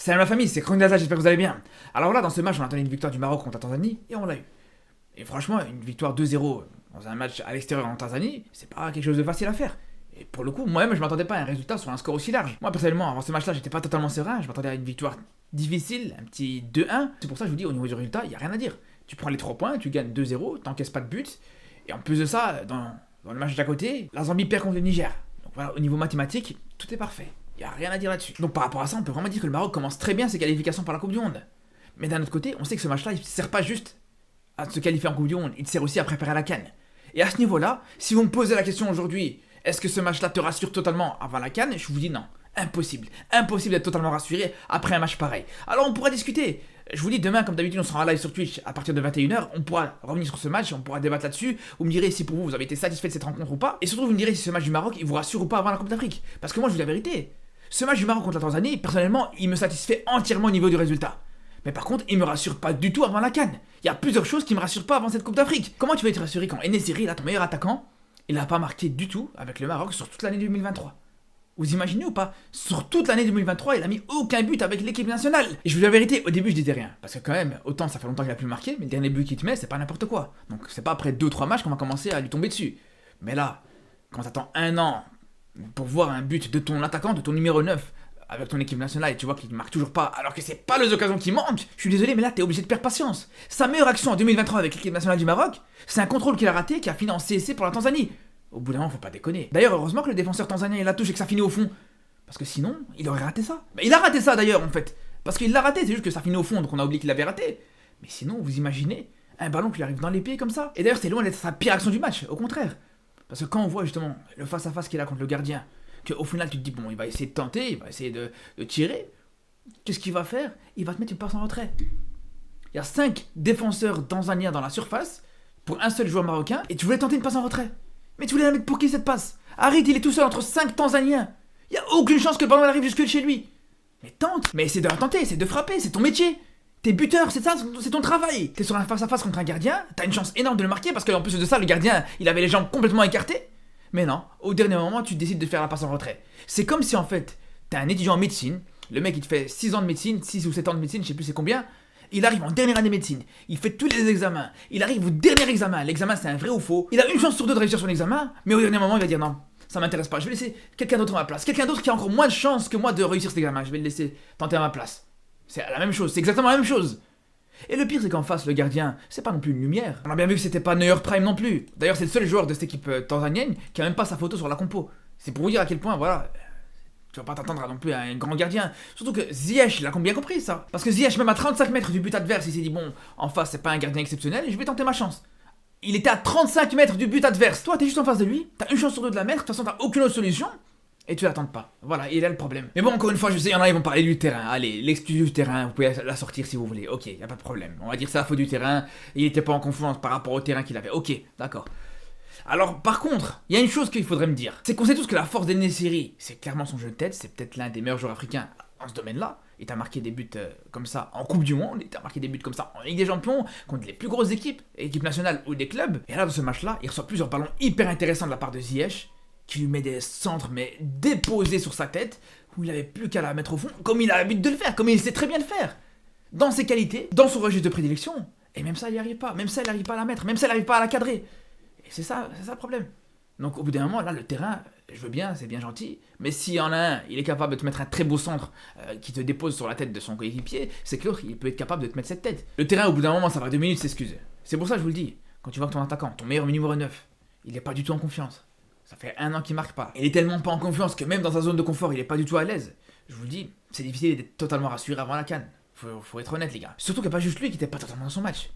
Salam la famille, c'est Krongaza, j'espère que vous allez bien. Alors là, dans ce match, on attendait une victoire du Maroc contre la Tanzanie, et on l'a eu. Et franchement, une victoire 2-0 dans un match à l'extérieur en Tanzanie, c'est pas quelque chose de facile à faire. Et pour le coup, moi-même, je m'attendais pas à un résultat sur un score aussi large. Moi, personnellement, avant ce match-là, j'étais pas totalement serein, je m'attendais à une victoire difficile, un petit 2-1. C'est pour ça que je vous dis, au niveau du résultat, il y a rien à dire. Tu prends les 3 points, tu gagnes 2-0, t'encaisses pas de but, et en plus de ça, dans le match d'à côté, la Zambie perd contre le Niger. Donc voilà, au niveau mathématique, tout est parfait. Il n'y a rien à dire là-dessus. Donc par rapport à ça, on peut vraiment dire que le Maroc commence très bien ses qualifications par la Coupe du Monde. Mais d'un autre côté, on sait que ce match-là, il ne sert pas juste à se qualifier en Coupe du Monde, il sert aussi à préparer la CAN. Et à ce niveau-là, si vous me posez la question aujourd'hui, est-ce que ce match-là te rassure totalement avant la CAN, je vous dis non. Impossible. Impossible d'être totalement rassuré après un match pareil. Alors on pourra discuter. Je vous dis, demain, comme d'habitude, on sera en live sur Twitch à partir de 21h. On pourra revenir sur ce match, on pourra débattre là-dessus. Vous me direz si pour vous, vous avez été satisfait de cette rencontre ou pas. Et surtout, vous me direz si ce match du Maroc, il vous rassure ou pas avant la Coupe d'Afrique. Parce que moi, je vous dis la vérité. Ce match du Maroc contre la Tanzanie, personnellement, il me satisfait entièrement au niveau du résultat. Mais par contre, il me rassure pas du tout avant la CAN. Il y a plusieurs choses qui me rassurent pas avant cette Coupe d'Afrique. Comment tu vas être rassuré quand En-Nesyri, là, ton meilleur attaquant, il n'a pas marqué du tout avec le Maroc sur toute l'année 2023? Vous imaginez ou pas? Sur toute l'année 2023, il a mis aucun but avec l'équipe nationale. Et je vous dis la vérité, au début je disais rien. Parce que quand même, autant ça fait longtemps qu'il a plus marqué, mais le dernier but qu'il te met, c'est pas n'importe quoi. Donc c'est pas après 2-3 matchs qu'on va commencer à lui tomber dessus. Mais là, quand t'attends un an pour voir un but de ton attaquant, de ton numéro 9, avec ton équipe nationale, et tu vois qu'il ne marque toujours pas, alors que c'est pas les occasions qui manquent, je suis désolé, mais là t'es obligé de perdre patience. Sa meilleure action en 2023 avec l'équipe nationale du Maroc, c'est un contrôle qu'il a raté, qui a fini en CSC pour la Tanzanie. Au bout d'un moment, faut pas déconner. D'ailleurs, heureusement que le défenseur tanzanien il la touche et que ça finit au fond. Parce que sinon, il aurait raté ça. Mais il a raté ça d'ailleurs en fait. Parce qu'il l'a raté, c'est juste que ça finit au fond, donc on a oublié qu'il l'avait raté. Mais sinon, vous imaginez un ballon qui lui arrive dans les pieds comme ça. Et d'ailleurs, c'est loin d'être sa pire action du match, au contraire. Parce que quand on voit justement le face-à-face qu'il a contre le gardien, qu'au final tu te dis, bon, il va essayer de tenter, il va essayer de tirer, qu'est-ce qu'il va faire? Il va te mettre une passe en retrait. Il y a 5 défenseurs tanzaniens dans la surface, pour un seul joueur marocain, et tu voulais tenter une passe en retrait. Mais tu voulais la mettre pour qui cette passe? Arrête, il est tout seul entre 5 Tanzaniens. Il y a aucune chance que le ballon arrive jusque chez lui. Mais tente. Mais c'est de la tenter, c'est de frapper, c'est ton métier. T'es buteur, c'est ça, c'est ton travail. T'es sur un face-à-face contre un gardien, t'as une chance énorme de le marquer parce qu'en plus de ça, le gardien, il avait les jambes complètement écartées. Mais non, au dernier moment, tu décides de faire la passe en retrait. C'est comme si en fait, t'es un étudiant en médecine, le mec il te fait 6 ans de médecine, 6 ou 7 ans de médecine, je sais plus c'est combien. Il arrive en dernière année de médecine, il fait tous les examens, il arrive au dernier examen, l'examen c'est un vrai ou faux, il a une chance sur deux de réussir son examen, mais au dernier moment il va dire non, ça m'intéresse pas, je vais laisser quelqu'un d'autre à ma place, quelqu'un d'autre qui a encore moins de chance que moi de réussir cet examen, je vais le laisser tenter à ma place. C'est la même chose, c'est exactement la même chose. Et le pire c'est qu'en face le gardien, c'est pas non plus une lumière. On a bien vu que c'était pas Neuer Prime non plus. D'ailleurs c'est le seul joueur de cette équipe tanzanienne qui a même pas sa photo sur la compo. C'est pour vous dire à quel point, voilà, tu vas pas t'attendre à non plus à un grand gardien. Surtout que Ziyech, il a bien compris ça. Parce que Ziyech, même à 35 mètres du but adverse, il s'est dit bon, en face, c'est pas un gardien exceptionnel, je vais tenter ma chance. Il était à 35 mètres du but adverse. Toi, t'es juste en face de lui, t'as une chance sur deux de la mettre, de toute façon, t'as aucune autre solution. Et tu l'attends pas. Voilà, il est là le problème. Mais bon, encore une fois, je sais, il y en a, ils vont parler du terrain. Allez, l'excuse du terrain, vous pouvez la sortir si vous voulez. Ok, y a pas de problème. On va dire que c'est la faute du terrain. Il était pas en confiance par rapport au terrain qu'il avait. Ok, d'accord. Alors, par contre, il y a une chose qu'il faudrait me dire. C'est qu'on sait tous que la force d'En-Nesyri, c'est clairement son jeu de tête. C'est peut-être l'un des meilleurs joueurs africains dans ce domaine-là. Il t'a marqué des buts comme ça en Coupe du Monde. Il t'a marqué des buts comme ça en Ligue des Champions, contre les plus grosses équipes, équipes nationales ou des clubs. Et là, dans ce match-là, il reçoit plusieurs ballons hyper intéressants de la part de Ziyech, qui lui met des centres, mais déposés sur sa tête, où il avait plus qu'à la mettre au fond, comme il a l'habitude de le faire, comme il sait très bien le faire. Dans ses qualités, dans son registre de prédilection. Et même ça, il n'y arrive pas. Même ça, il n'arrive pas à la mettre. Même ça, il n'arrive pas à la cadrer. Et c'est ça le problème. Donc au bout d'un moment, là, le terrain, je veux bien, c'est bien gentil, mais s'il y en a un, il est capable de te mettre un très beau centre qui te dépose sur la tête de son coéquipier, c'est que l'autre, il peut être capable de te mettre cette tête. Le terrain, au bout d'un moment, ça va 2 minutes s'excuser. C'est pour ça que je vous le dis, quand tu vois que ton attaquant, ton meilleur numéro 9, il est pas du tout en confiance. Ça fait 1 an qu'il marque pas. Il est tellement pas en confiance que même dans sa zone de confort, il est pas du tout à l'aise. Je vous le dis, c'est difficile d'être totalement rassuré avant la CAN. Faut être honnête, les gars. Surtout qu'il n'y a pas juste lui qui était pas totalement dans son match.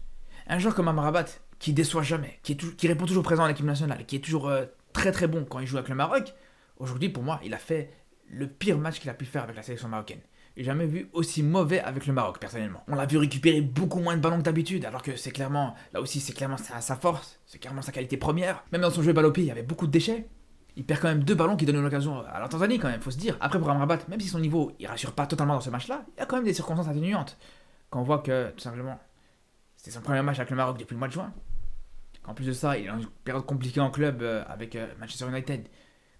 Un joueur comme Amrabat, qui déçoit jamais, qui répond toujours présent à l'équipe nationale, qui est toujours très très bon quand il joue avec le Maroc, aujourd'hui pour moi, il a fait le pire match qu'il a pu faire avec la sélection marocaine. J'ai jamais vu aussi mauvais avec le Maroc, personnellement. On l'a vu récupérer beaucoup moins de ballons que d'habitude, alors que c'est clairement, là aussi, c'est clairement sa force, c'est clairement sa qualité première. Même dans son jeu balle au pied, il y avait beaucoup de déchets. Il perd quand même 2 ballons qui donnent une occasion à la Tanzanie, quand même, faut se dire. Après, pour Amrabat, même si son niveau, il rassure pas totalement dans ce match-là, il y a quand même des circonstances atténuantes. Quand on voit que, tout simplement, c'était son premier match avec le Maroc depuis le mois de juin. En plus de ça, il est dans une période compliquée en club avec Manchester United.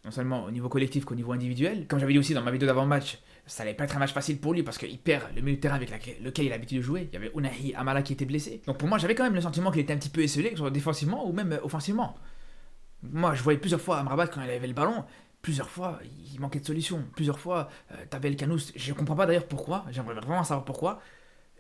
Non seulement au niveau collectif qu'au niveau individuel. Comme j'avais dit aussi dans ma vidéo d'avant-match, ça allait pas être un match facile pour lui parce qu'il perd le milieu de terrain avec lequel il a l'habitude de jouer. Il y avait Unahi Amala qui était blessé. Donc pour moi, j'avais quand même le sentiment qu'il était un petit peu esselé, que ce soit défensivement ou même offensivement. Moi, je voyais plusieurs fois Amrabat quand il avait le ballon. Plusieurs fois, il manquait de solution. Plusieurs fois, t'avais El Kanous. Je comprends pas d'ailleurs pourquoi. J'aimerais vraiment savoir pourquoi.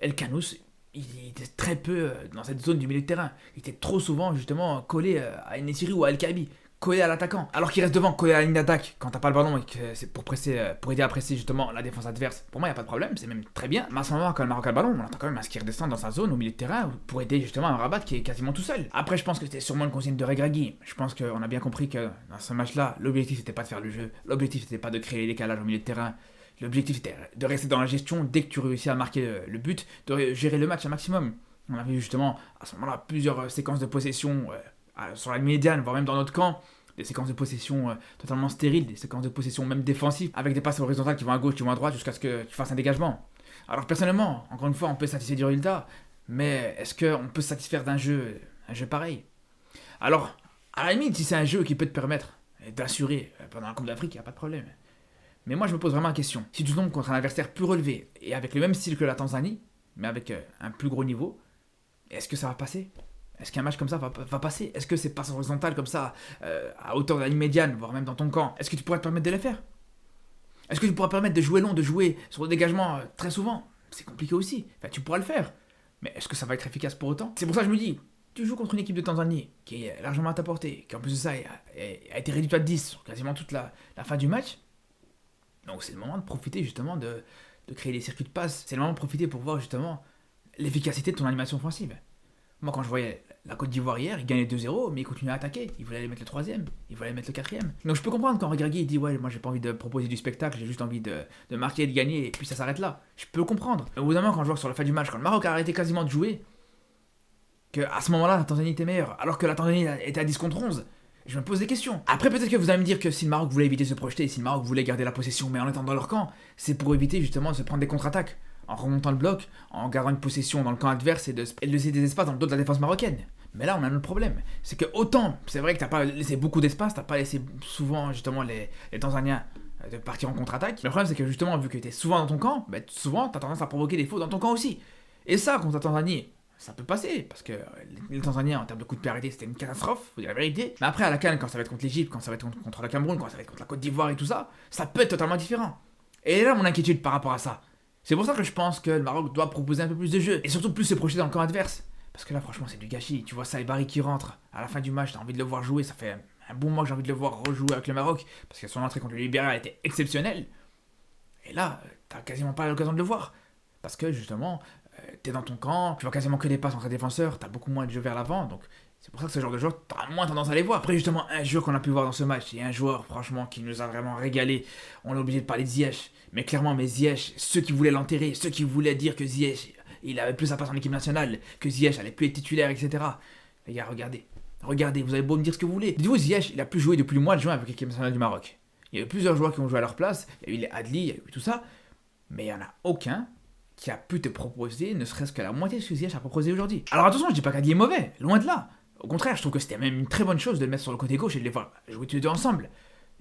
El Kanous, il était très peu dans cette zone du milieu de terrain. Il était trop souvent justement collé à Enesiri ou à El Kaabi, collé à l'attaquant. Alors qu'il reste devant, collé à la ligne d'attaque quand t'as pas le ballon et que c'est pour presser, pour aider à presser justement la défense adverse. Pour moi, y a pas de problème, c'est même très bien. Mais à ce moment, quand le Maroc a le ballon, on attend quand même à ce qu'il redescende dans sa zone au milieu de terrain pour aider justement un Rabat qui est quasiment tout seul. Après, je pense que c'était sûrement une consigne de Regragui. Je pense qu'on a bien compris que dans ce match-là, l'objectif c'était pas de faire le jeu, l'objectif c'était pas de créer les décalages au milieu de terrain. L'objectif était de rester dans la gestion dès que tu réussis à marquer le but, de gérer le match un maximum. On avait justement à ce moment-là plusieurs séquences de possession sur la médiane, voire même dans notre camp. Des séquences de possession totalement stériles, des séquences de possession même défensives, avec des passes horizontales qui vont à gauche, qui vont à droite, jusqu'à ce que tu fasses un dégagement. Alors personnellement, encore une fois, on peut se satisfaire du résultat, mais est-ce qu'on peut se satisfaire d'un jeu, un jeu pareil? Alors, à la limite, si c'est un jeu qui peut te permettre d'assurer pendant la Coupe d'Afrique, il n'y a pas de problème. Mais moi, je me pose vraiment la question. Si tu tombes contre un adversaire plus relevé, et avec le même style que la Tanzanie, mais avec un plus gros niveau, est-ce que ça va passer? Est-ce qu'un match comme ça va passer? Est-ce que ces passes horizontales comme ça, à hauteur de la ligne médiane, voire même dans ton camp, est-ce que tu pourrais te permettre de les faire? Est-ce que tu pourras te permettre de jouer long, de jouer sur le dégagement très souvent? C'est compliqué aussi. Enfin, tu pourras le faire. Mais est-ce que ça va être efficace pour autant? C'est pour ça que je me dis, tu joues contre une équipe de Tanzanie qui est largement à ta portée, qui en plus de ça a été réduite à 10 sur quasiment toute la fin du match. Donc c'est le moment de profiter justement de créer des circuits de passe. C'est le moment de profiter pour voir justement l'efficacité de ton animation offensive. Moi, quand je voyais la Côte d'Ivoire hier, ils gagnaient 2-0, mais ils continuaient à attaquer. Ils voulaient aller mettre le troisième, ils voulaient aller mettre le quatrième. Donc je peux comprendre quand Regragui dit ouais, moi j'ai pas envie de proposer du spectacle, j'ai juste envie de marquer et de gagner, et puis ça s'arrête là. Je peux comprendre. Mais au bout d'un moment, quand je vois que sur la fin du match, quand le Maroc a arrêté quasiment de jouer, qu'à ce moment-là, la Tanzanie était meilleure, alors que la Tanzanie était à 10 contre 11, je me pose des questions. Après, peut-être que vous allez me dire que si le Maroc voulait éviter de se projeter, si le Maroc voulait garder la possession, mais en étant dans leur camp, c'est pour éviter justement de se prendre des contre-attaques, en remontant le bloc, en gardant une possession dans le camp adverse et de laisser des espaces dans le dos de la défense marocaine. Mais là, on a un autre problème. C'est que autant, c'est vrai que t'as pas laissé beaucoup d'espace, t'as pas laissé souvent justement les Tanzaniens de partir en contre-attaque. Mais le problème, c'est que justement, vu que t'es souvent dans ton camp, bah, souvent t'as tendance à provoquer des fautes dans ton camp aussi. Et ça, contre la Tanzanie, ça peut passer, parce que les Tanzaniens, en termes de coups de pied arrêtés, c'était une catastrophe, faut dire la vérité. Mais après, à la CAN, quand ça va être contre l'Égypte, quand ça va être contre le Cameroun, quand ça va être contre la Côte d'Ivoire et tout ça, ça peut être totalement différent. Et là, mon inquiétude par rapport à ça. C'est pour ça que je pense que le Maroc doit proposer un peu plus de jeu, et surtout plus se projeter dans le camp adverse. Parce que là, franchement, c'est du gâchis. Tu vois Saïbari qui rentre à la fin du match, t'as envie de le voir jouer, ça fait un bon mois que j'ai envie de le voir rejouer avec le Maroc, parce que son entrée contre le Libéria était exceptionnelle. Et là, t'as quasiment pas l'occasion de le voir. Parce que justement, t'es dans ton camp, tu vois quasiment que des passes entre défenseurs, t'as beaucoup moins de jeu vers l'avant, donc c'est pour ça que ce genre de joueur, t'as moins tendance à les voir. Après, justement, un joueur qu'on a pu voir dans ce match, et un joueur, franchement, qui nous a vraiment régalé, on est obligé de parler de Ziyech. Mais clairement, Ziyech, ceux qui voulaient l'enterrer, ceux qui voulaient dire que Ziyech, il avait plus sa place en équipe nationale, que Ziyech allait plus être titulaire, etc. Les gars, regardez, vous avez beau me dire ce que vous voulez. Dites-vous, Ziyech, il a plus joué depuis le mois de juin avec l'équipe nationale du Maroc. Il y a eu plusieurs joueurs qui ont joué à leur place, il y a eu les Adli, il y a eu tout ça, mais il n'y en a aucun qui a pu te proposer ne serait-ce que la moitié de ce que Ziyech a proposé aujourd'hui. Alors attention, je dis pas qu'Adli est mauvais, loin de là. Au contraire, je trouve que c'était même une très bonne chose de le mettre sur le côté gauche et de les voir jouer tous les deux ensemble.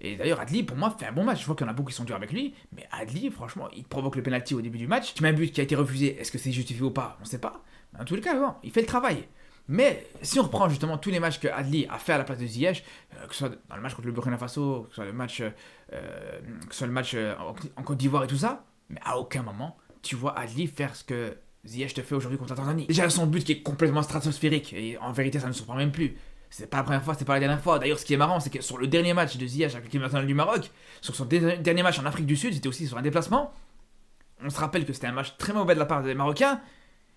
Et d'ailleurs, Adli, pour moi, fait un bon match. Je vois qu'il y en a beaucoup qui sont durs avec lui, mais Adli, franchement, il provoque le penalty au début du match. Tu mets un but qui a été refusé, est-ce que c'est justifié ou pas? On sait pas. Mais en tous les cas, bon, il fait le travail. Mais si on reprend justement tous les matchs que Adli a fait à la place de Ziyech, que ce soit dans le match contre le Burkina Faso, que ce soit le match, en Côte d'Ivoire et tout ça, mais à aucun moment tu vois Adli faire ce que Ziyech te fait aujourd'hui contre la Tanzanie. Déjà son but qui est complètement stratosphérique, et en vérité ça ne surprend même plus. C'est pas la première fois, c'est pas la dernière fois. D'ailleurs, ce qui est marrant, c'est que sur le dernier match de Ziyech avec l'équipe nationale du Maroc, sur son dernier match en Afrique du Sud, c'était aussi sur un déplacement. On se rappelle que c'était un match très mauvais de la part des Marocains,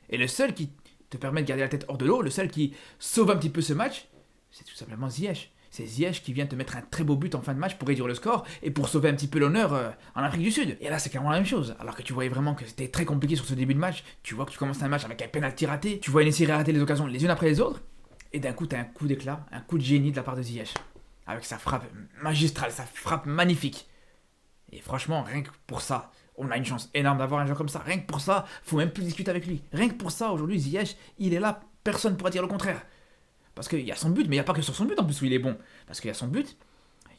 et le seul qui te permet de garder la tête hors de l'eau, le seul qui sauve un petit peu ce match, c'est tout simplement Ziyech. C'est Ziyech qui vient te mettre un très beau but en fin de match pour réduire le score et pour sauver un petit peu l'honneur en Afrique du Sud. Et là, c'est clairement la même chose. Alors que tu voyais vraiment que c'était très compliqué sur ce début de match, tu vois que tu commences un match avec un penalty raté, tu vois Enesiri rater les occasions les unes après les autres, et d'un coup, t'as un coup d'éclat, un coup de génie de la part de Ziyech. Avec sa frappe magistrale, sa frappe magnifique. Et franchement, rien que pour ça, on a une chance énorme d'avoir un joueur comme ça. Rien que pour ça, faut même plus discuter avec lui. Rien que pour ça, aujourd'hui, Ziyech, il est là, personne ne pourra dire le contraire. Parce qu'il y a son but, mais il n'y a pas que sur son but en plus où il est bon. Parce qu'il y a son but,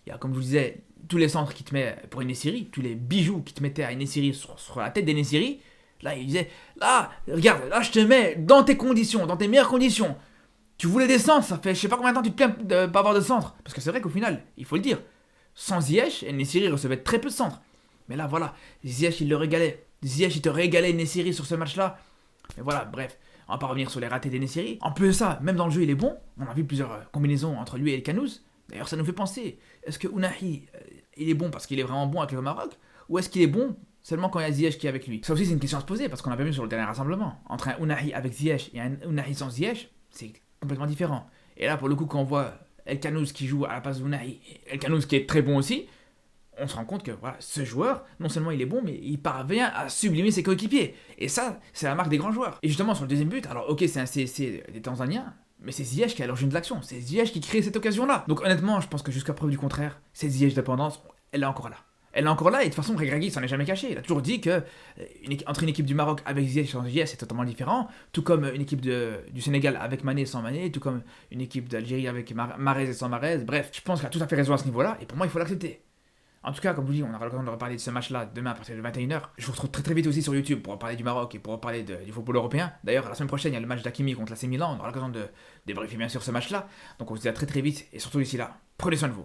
Il y a, comme je vous disais, tous les centres qui te mettent pour Enesiri, tous les bijoux qui te mettaient à Enesiri sur la tête d'Enesiri. Là, il disait, là, regarde, là, je te mets dans tes conditions, dans tes meilleures conditions. Tu voulais des centres, ça fait je sais pas combien de temps tu te plains de pas avoir de centre. Parce que c'est vrai qu'au final, il faut le dire, sans Ziyech, Enesiri recevait très peu de centres. Mais là, voilà, Ziyech, il le régalait. Ziyech, il te régalait Enesiri sur ce match-là. Mais voilà, bref, on va pas revenir sur les ratés d'Enesiri. En plus de ça, même dans le jeu, il est bon. On a vu plusieurs combinaisons entre lui et El Canouz. D'ailleurs, ça nous fait penser, est-ce que Ounahi, il est bon parce qu'il est vraiment bon avec le Maroc, ou est-ce qu'il est bon seulement quand il y a Ziyech qui est avec lui? Ça aussi, c'est une question à se poser, parce qu'on l'a pas vu sur le dernier rassemblement. Entre un Ounahi avec Ziyech et un Ounahi sans Ziyech, c'est complètement différent. Et là, pour le coup, quand on voit El Canouz qui joue à la place d'Ounahi, El Canouz qui est très bon aussi, on se rend compte que voilà, ce joueur, non seulement il est bon, mais il parvient à sublimer ses coéquipiers. Et ça, c'est la marque des grands joueurs. Et justement, sur le deuxième but, alors ok, c'est un CSC des Tanzaniens, mais c'est Ziyech qui est à l'origine de l'action. C'est Ziyech qui crée cette occasion-là. Donc honnêtement, je pense que jusqu'à preuve du contraire, cette Ziyech dépendance, elle est encore là. Elle est encore là, et de toute façon, Regragui s'en est jamais caché. Il a toujours dit que entre une équipe du Maroc avec Ziyech et sans Ziyech, c'est totalement différent. Tout comme une équipe du Sénégal avec Mané et sans Mané, tout comme une équipe d'Algérie avec Mahrez et sans Mahrez. Bref, je pense qu'il a tout à fait raison à ce niveau-là, et pour moi, il faut l'accepter. En tout cas, comme je vous dis, on aura l'occasion de reparler de ce match-là demain à partir de 21h. Je vous retrouve très très vite aussi sur YouTube pour parler du Maroc et pour parler du football européen. D'ailleurs, la semaine prochaine, il y a le match d'Hakimi contre l'AC Milan. On aura l'occasion de débriefer bien sûr ce match-là. Donc on se dit à très très vite et surtout d'ici là, prenez soin de vous.